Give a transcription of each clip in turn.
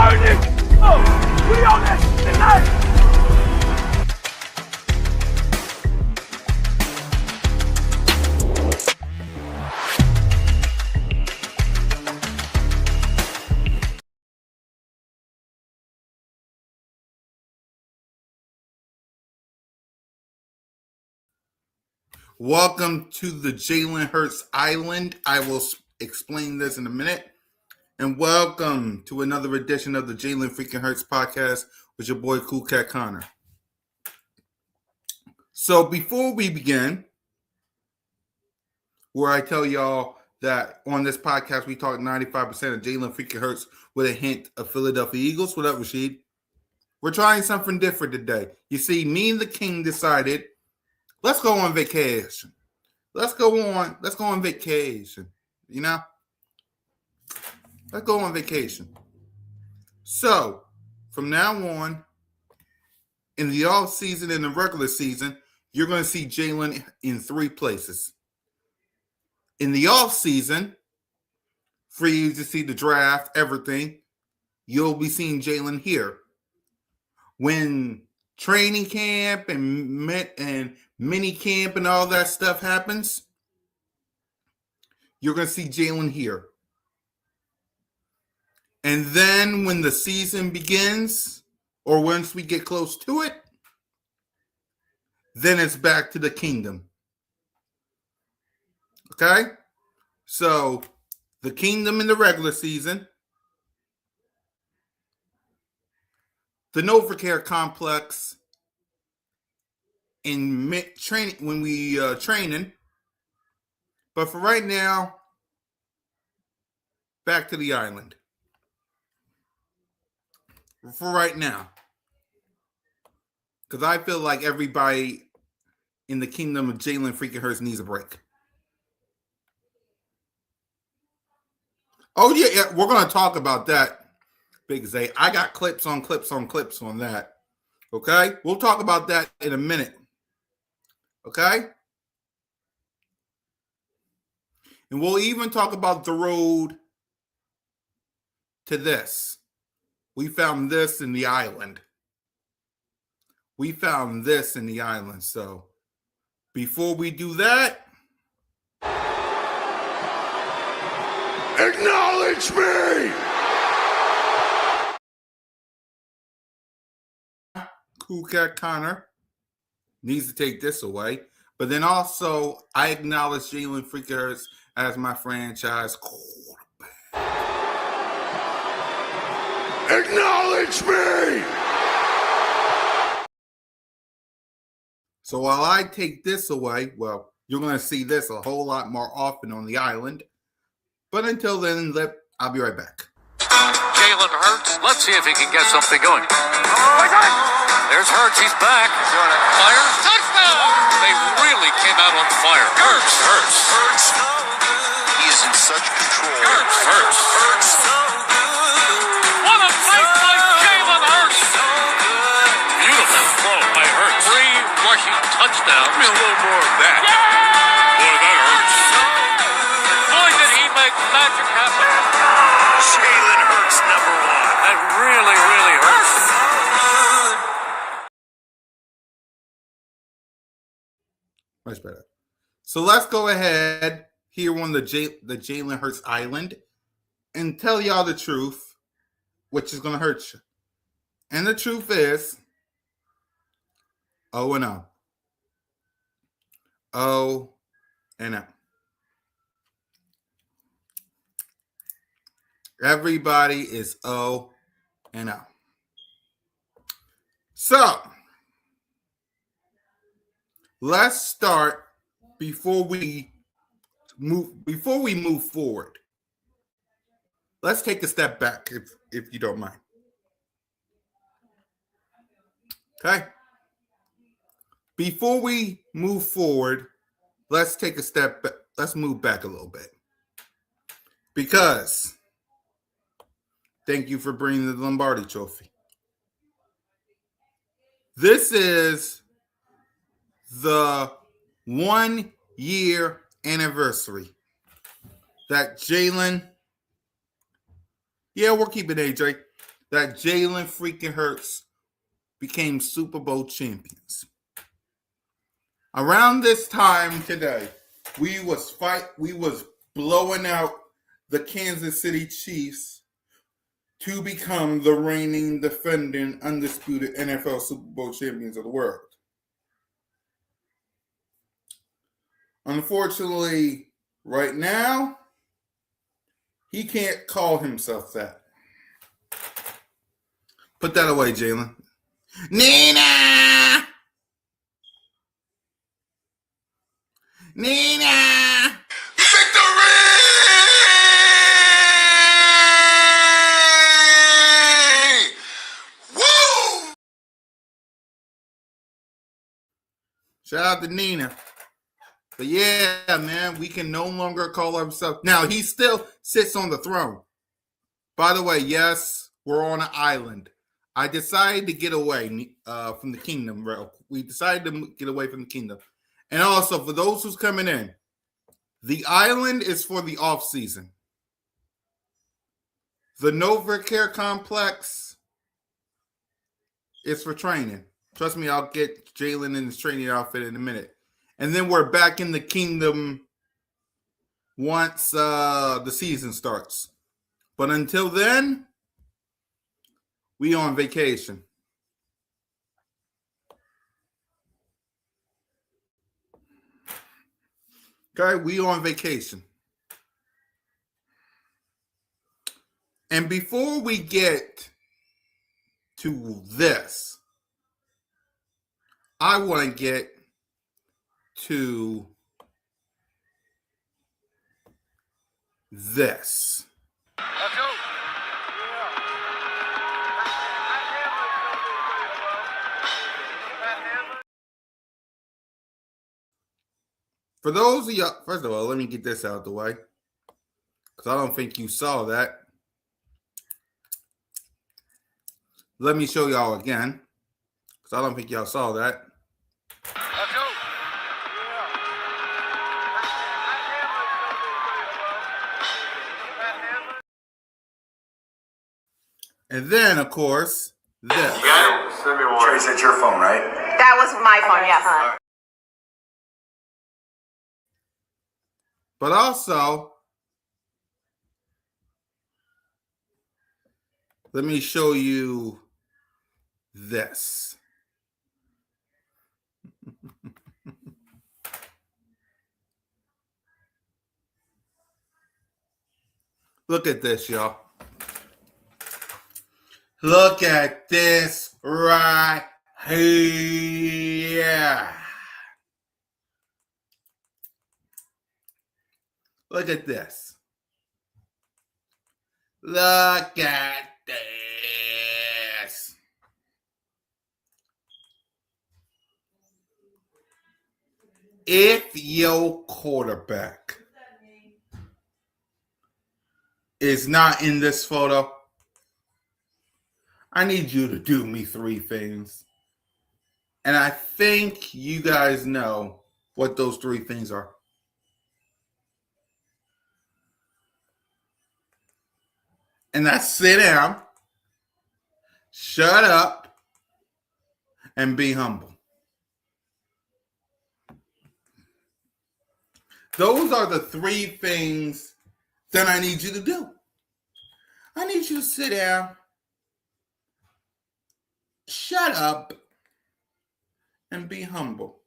morning. Oh, we on that tonight. Welcome to the Jalen Hurts Island. I will explain this in a minute. And welcome to another edition of the Jalen freaking Hurts podcast with your boy Cool Cat Connor. So before we begin, where I tell y'all that on this podcast we talk 95% of Jalen freaking Hurts with a hint of Philadelphia Eagles. What up, Rashid? We're trying something different today. You see, me and the King decided, let's go on vacation. Let's go on vacation. You know? Let's go on vacation. So, from now on, in the off season and the regular season, you're going to see Jalen in three places. In the off season, for you to see the draft, everything, you'll be seeing Jalen here. When training camp and mini camp and all that stuff happens, you're going to see Jalen here. And then when the season begins, or once we get close to it, then it's back to the kingdom. Okay? So, the kingdom in the regular season, the NovaCare complex in training when we training. But for right now, back to the island. For right now. Because I feel like everybody in the kingdom of Jalen freaking Hurts needs a break. Oh, yeah, we're going to talk about that, Big Zay. I got clips on that. Okay? We'll talk about that in a minute. Okay? And we'll even talk about the road to this. We found this in the island. So before we do that, Acknowledge me. Cool Cat Connor needs to take this away. But then also, I acknowledge Jalen freaking Hurts as my franchise quarterback. Acknowledge me. So while I take this away, well, you're going to see this a whole lot more often on the island. But until then, I'll be right back. Jalen Hurts, let's see if he can get something going. There's Hurts, he's back. Fire, touchdown! They really came out on fire. Hurts. He is in such control. Hurts. What a play by Jalen Hurts! Beautiful throw by Hurts. 3 rushing touchdowns. Give me a little more of that. Boy, that hurts. Boy, did he make magic happen. Jalen Hurts, number 1. That really, really hurts. Much better. So let's go ahead here on the Jalen Hurts Island and tell y'all the truth, which is going to hurt you. And the truth is 0-0. 0-0. Everybody is 0-0. So, let's start before we move forward. Let's take a step back if you don't mind. Okay? Before we move forward, let's take a step back. Let's move back a little bit. Because thank you for bringing the Lombardi Trophy. This is the 1-year anniversary that Jalen, we're keeping AJ, that Jalen freaking Hurts became Super Bowl champions. Around this time today, we was blowing out the Kansas City Chiefs to become the reigning, defending, undisputed NFL Super Bowl champions of the world. Unfortunately, right now, he can't call himself that. Put that away, Jalen. Nina! Nina! Victory! Woo! Shout out to Nina. But yeah, man, we can no longer call ourselves. Now, he still sits on the throne. By the way, yes, we're on an island. I decided to get away from the kingdom. We decided to get away from the kingdom. And also, for those who's coming in, the island is for the off season. The Nova Care Complex is for training. Trust me, I'll get Jalen in his training outfit in a minute. And then we're back in the kingdom once the season starts. But until then, we on vacation. Okay, we on vacation. And before we get to this, I want to get to this. Let's go. For those of you, first of all, let me get this out of the way, because I don't think you saw that. Let me show y'all again, because I don't think y'all saw that. Let's go. And then, of course, this. Trace, that's your phone, right? That was my phone, yes. But also, let me show you this. Look at this, y'all. Look at this right here. Look at this. Look at this. If your quarterback is not in this photo, I need you to do me 3 things. And I think you guys know what those 3 things are. And that's sit down, shut up, and be humble. Those are the 3 things that I need you to do. I need you to sit down, shut up, and be humble.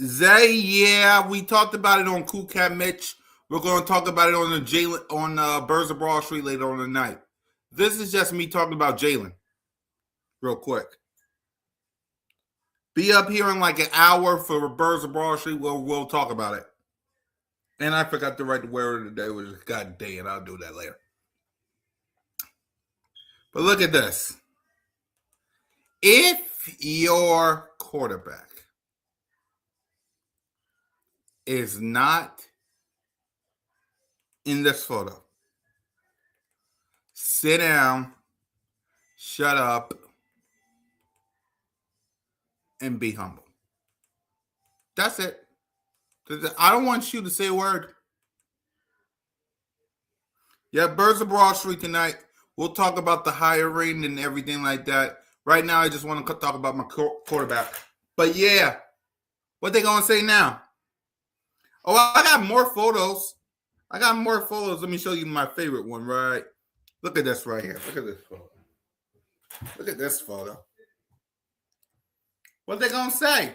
Zay, yeah, we talked about it on Cool Cat Mitch. We're going to talk about it on Birds of Broad Street later on tonight. This is just me talking about Jalen, real quick. Be up here in like an hour for Birds of Broad Street. We'll talk about it. And I forgot to write the word of the day, which is God dang, I'll do that later. But look at this. If your quarterback is not in this photo, sit down, shut up, and be humble. That's it. I don't want you to say a word. Yeah, Birds of Broad Street tonight. We'll talk about the hiring and everything like that. Right now, I just want to talk about my quarterback. But yeah, what they gonna say now? Oh, I got more photos. Let me show you my favorite one. Right, look at this right here. Look at this photo. Look at this photo. What they gonna say?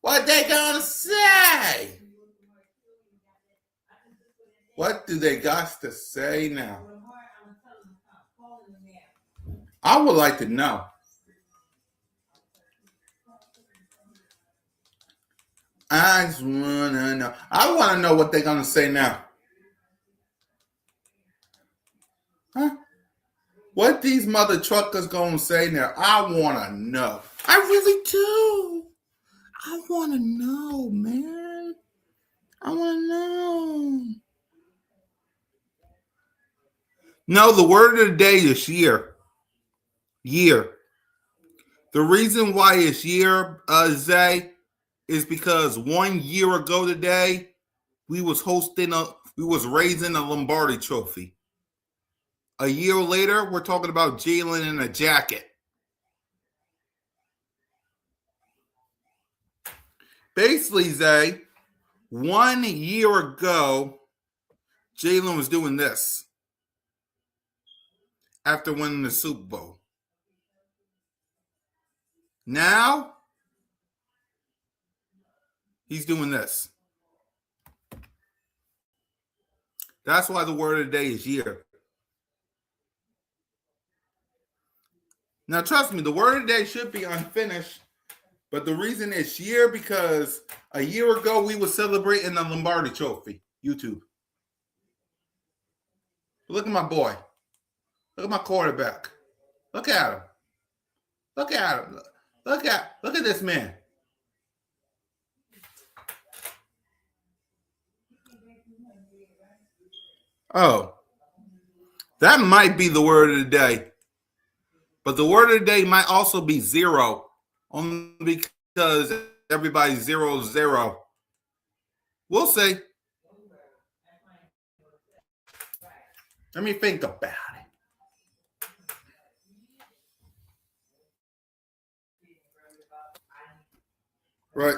What they gonna say? What do they got to say now? I would like to know. I just wanna know. I wanna know what they're gonna say now. Huh? What these mother truckers gonna say now? I wanna know. I really do. I wanna know, man. I wanna know. No, the word of the day is year. Year. The reason why it's year, Zay, is because 1 year ago today, we was raising a Lombardi trophy. A year later, we're talking about Jalen in a jacket. Basically, Zay, 1 year ago, Jalen was doing this after winning the Super Bowl. Now, he's doing this. That's why the word of the day is year. Now, trust me, the word of the day should be unfinished, but the reason it's year because a year ago we were celebrating the Lombardi Trophy. YouTube. Look at my boy. Look at my quarterback. Look at him. Look at him. Look at this man. Oh, that might be the word of the day. But the word of the day might also be zero, only because everybody's 0-0. We'll see. Let me think about it. Right.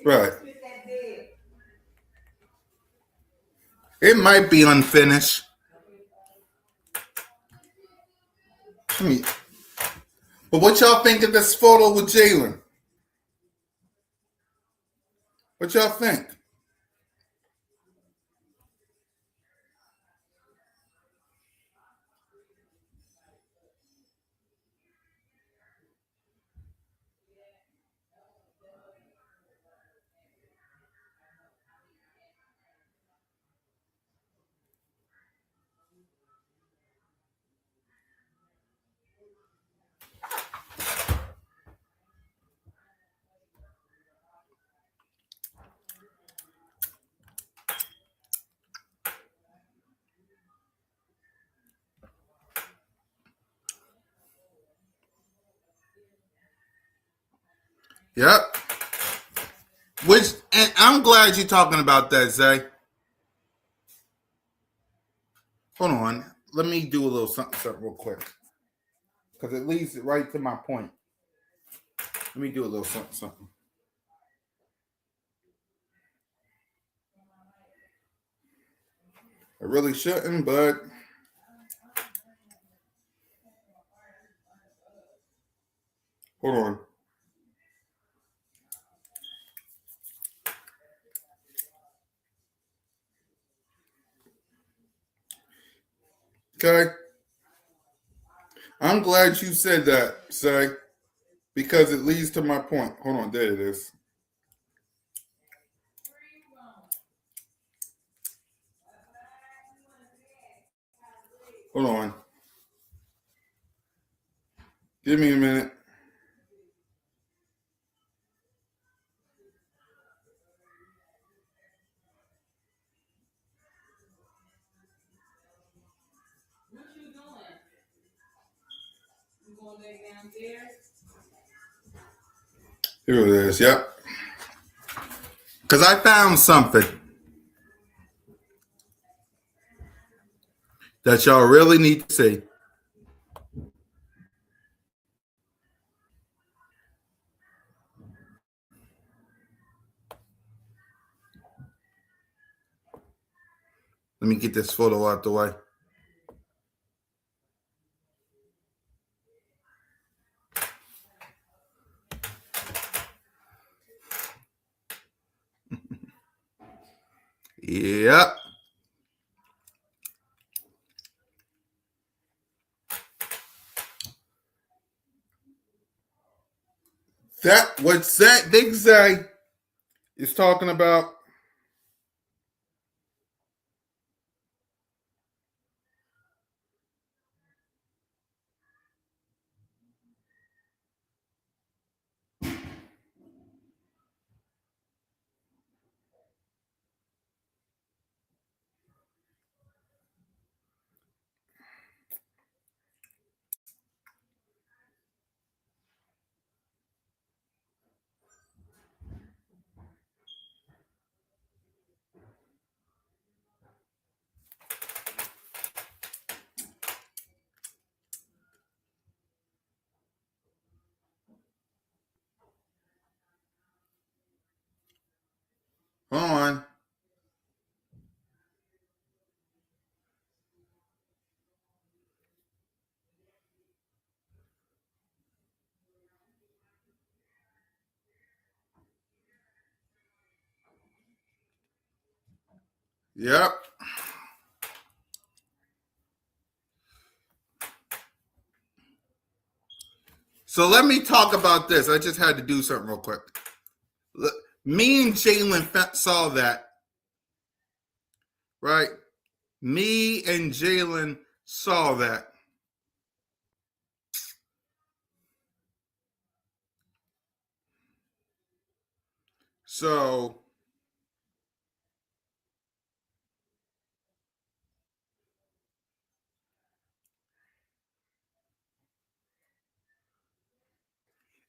Right. It might be unfinished. But what y'all think of this photo with Jalen? What y'all think? Yep. And I'm glad you're talking about that, Zay. Hold on. Let me do a little something real quick. Because it leads right to my point. Let me do a little something. I really shouldn't, but hold on. Okay. I'm glad you said that, Say, because it leads to my point. Hold on, there it is. Hold on. Give me a minute. Here it is. Yep. Because I found something that y'all really need to see. Let me get this photo out the way. Yep. What's that Big Zay is talking about. Hold on. Yep. So let me talk about this. I just had to do something real quick. Look, me and Jalen saw that, right? Me and Jalen saw that. So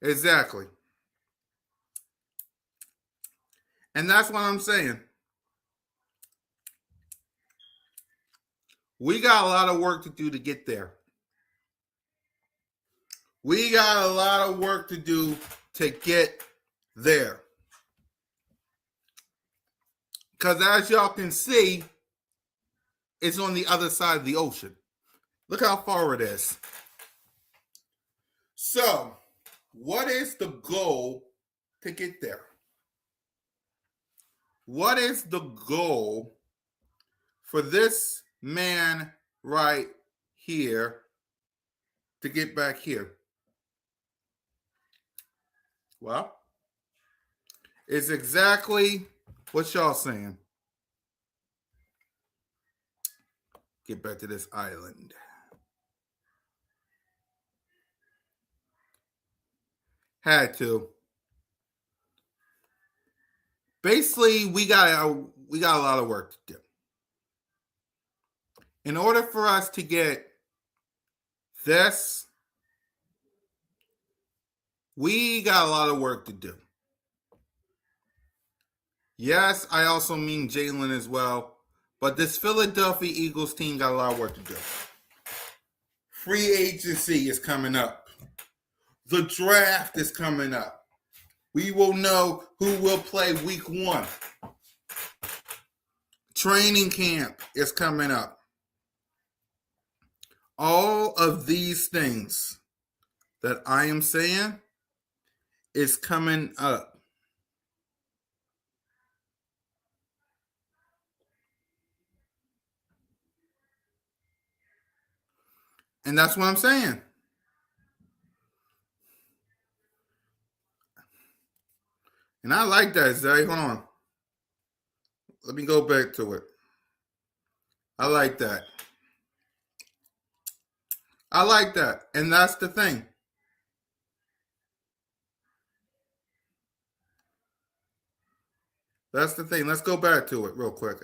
exactly. And that's what I'm saying. We got a lot of work to do to get there. We got a lot of work to do to get there. Because as y'all can see, it's on the other side of the ocean. Look how far it is. So, what is the goal to get there? What is the goal for this man right here to get back here? Well, it's exactly what y'all saying. Get back to this island. Had to. Basically, we got a lot of work to do. In order for us to get this, we got a lot of work to do. Yes, I also mean Jalen as well. But this Philadelphia Eagles team got a lot of work to do. Free agency is coming up. The draft is coming up. We will know who will play week 1. Training camp is coming up. All of these things that I am saying is coming up. And that's what I'm saying. And I like that, Zay. Hold on. Let me go back to it. I like that. I like that. And that's the thing. That's the thing. Let's go back to it real quick.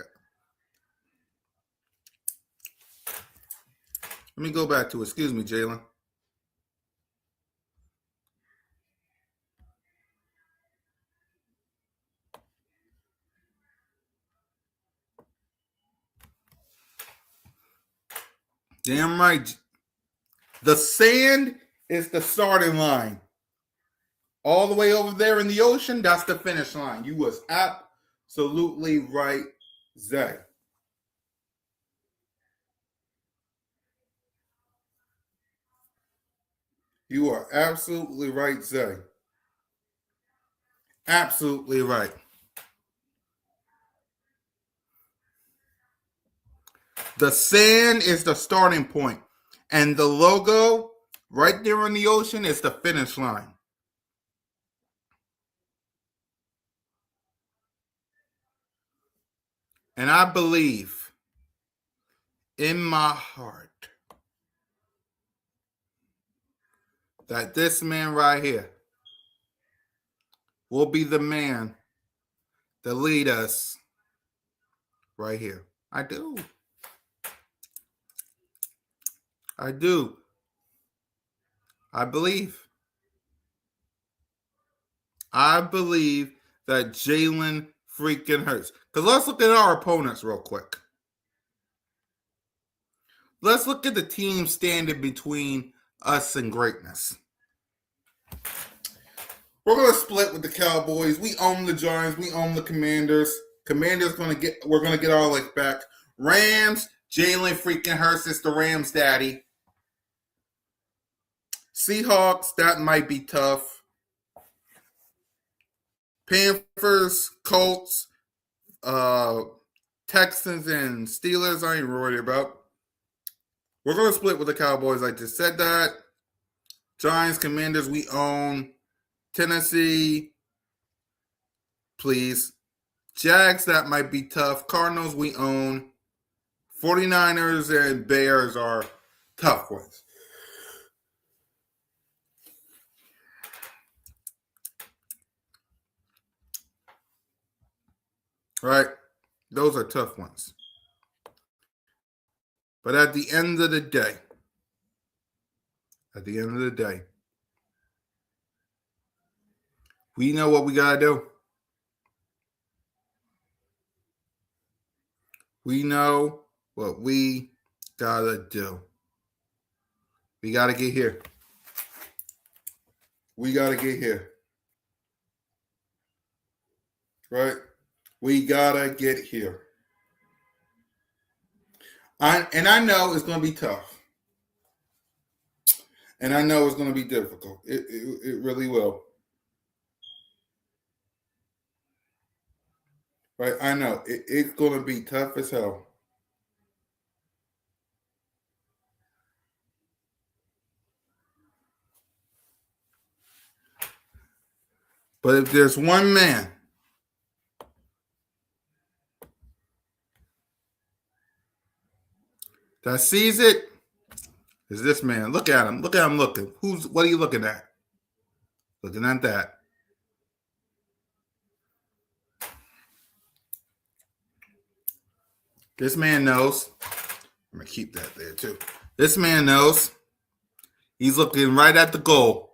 Let me go back to it. Excuse me, Jalen. Damn right. The sand is the starting line. All the way over there in the ocean, that's the finish line. You was absolutely right, Zay. You are absolutely right, Zay. Absolutely right. The sand is the starting point, and the logo right there in the ocean is the finish line. And I believe in my heart that this man right here will be the man to lead us right here. I do. I do. I believe. I believe that Jalen freaking Hurts. Because let's look at our opponents real quick. Let's look at the team standing between us and greatness. We're gonna split with the Cowboys. We own the Giants. We own the Commanders. We're gonna get our leg back. Rams, Jalen freaking Hurts is the Rams daddy. Seahawks, that might be tough. Panthers, Colts, Texans, and Steelers, I ain't worried about. We're gonna split with the Cowboys. I just said that. Giants, Commanders, we own. Tennessee, please. Jags, that might be tough. Cardinals, we own. 49ers and Bears are tough ones. Right? Those are tough ones. But at the end of the day, we know what we got to do. We know what we got to do. We got to get here. Right? We got to get here. I know it's going to be tough. And I know it's going to be difficult. It really will. Right? I know. It's going to be tough as hell. But if there's one man that sees it, is this man. Look at him. Look at him looking. What are you looking at? Looking at that. This man knows. I'm going to keep that there too. This man knows. He's looking right at the goal.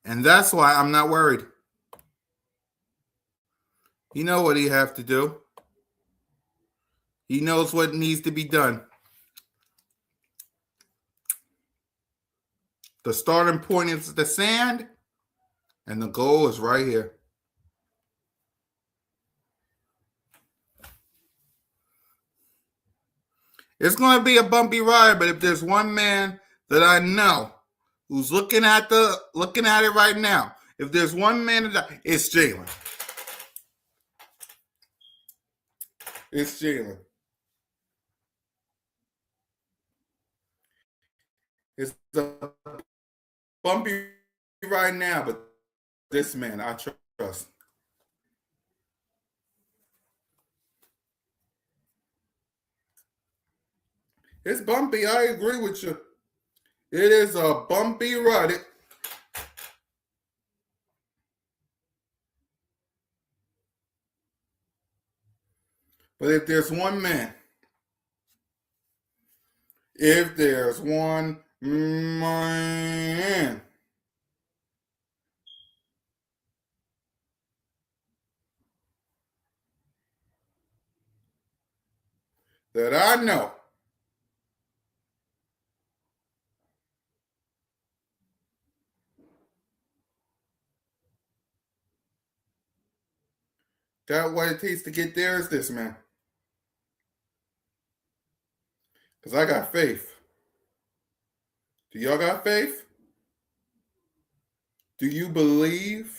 And that's why I'm not worried. You know what he have to do. He knows what needs to be done. The starting point is the sand, and the goal is right here. It's going to be a bumpy ride, but if there's one man that I know who's looking at it right now, if there's one man, it's Jalen. It's Jalen. It's a bumpy right now, but this man I trust. It's bumpy. I agree with you. It is a bumpy ride. But if there's one man, that I know that what it takes to get there is this, man. Because I got faith. Do y'all got faith? Do you believe?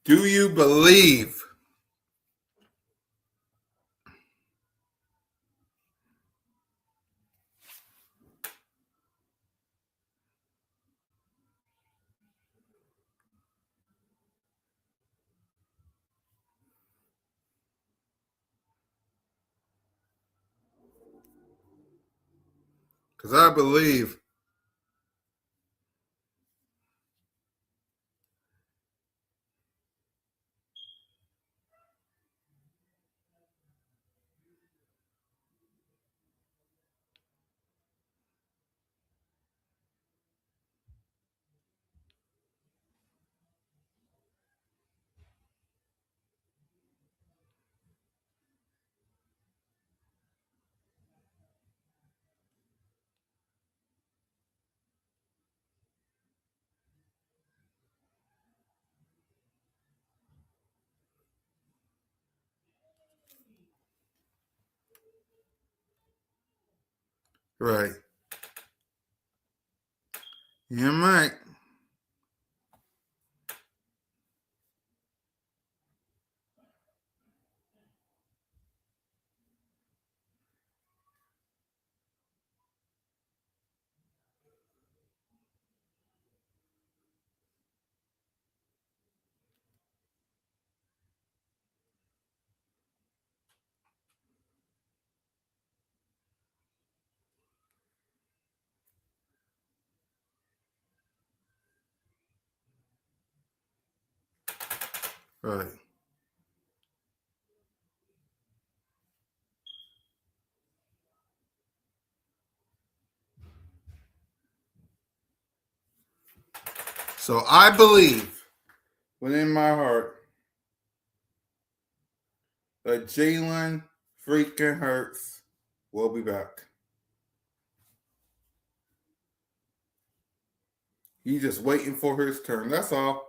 Do you believe? Because I believe right. You might. Right. So I believe within my heart that Jalen freaking Hurts will be back. He's just waiting for his turn. That's all.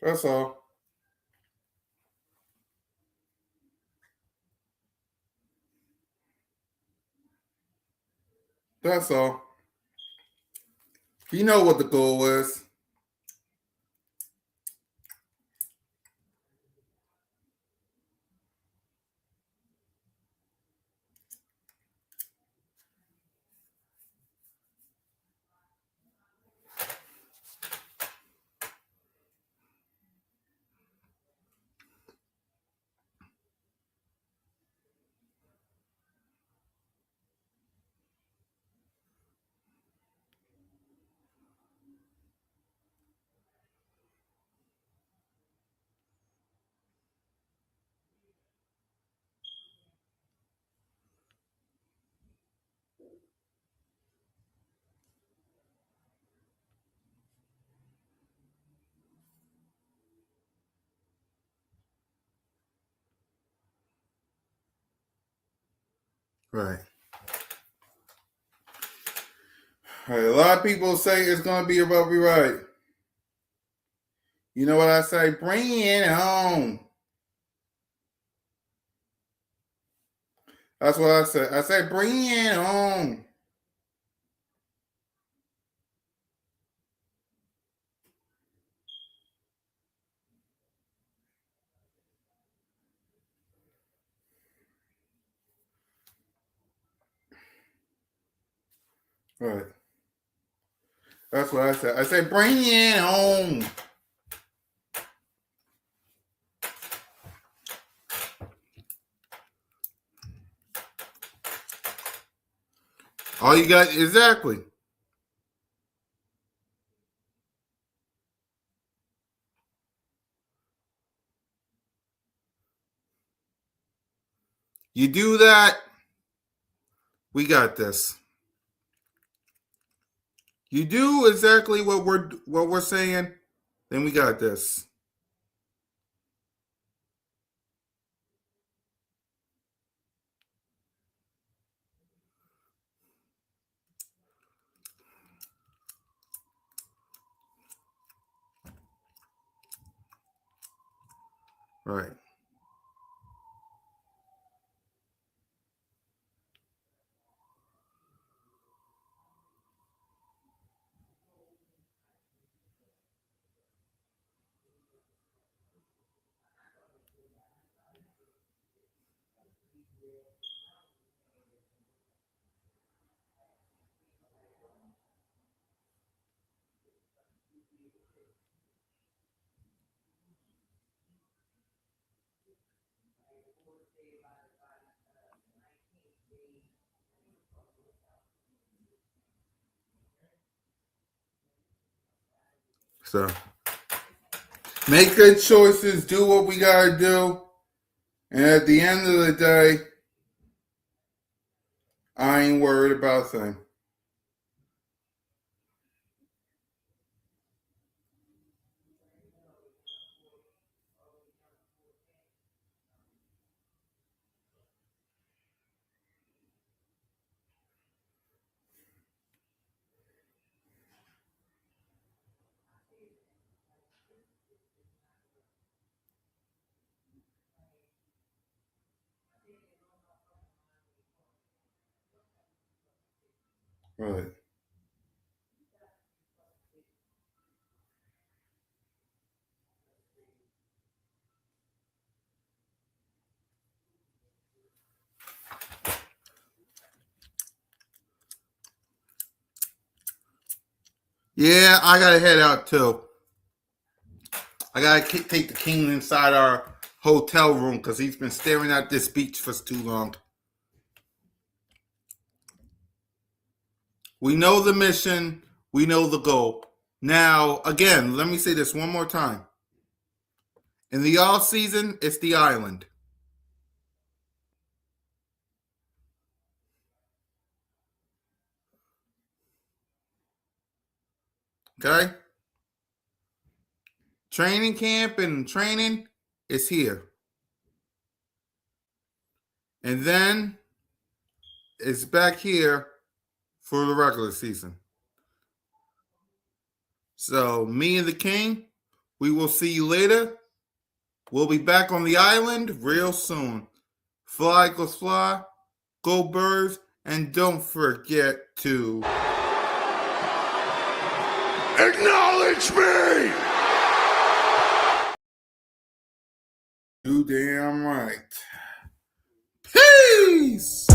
That's all. That's all. You know what the goal is. Right. Right. A lot of people say it's going to be above me, right. You know what I say? Bring it home. That's what I say. I say bring it home. Right. That's what I say. I say bring it home. All you got, exactly. You do that, we got this. You do exactly what we're saying, then we got this. Right. So make good choices, do what we gotta do, and at the end of the day, I ain't worried about a thing. Right. Yeah, I gotta head out too. I gotta take the king inside our hotel room because he's been staring at this beach for too long. We know the mission. We know the goal. Now, again, let me say this one more time. In the off season, it's the island. Okay? Training camp and training is here. And then it's back here for the regular season. So, me and the king, we will see you later. We'll be back on the island real soon. Fly goes fly, go birds, and don't forget to Acknowledge me! do damn right. Peace!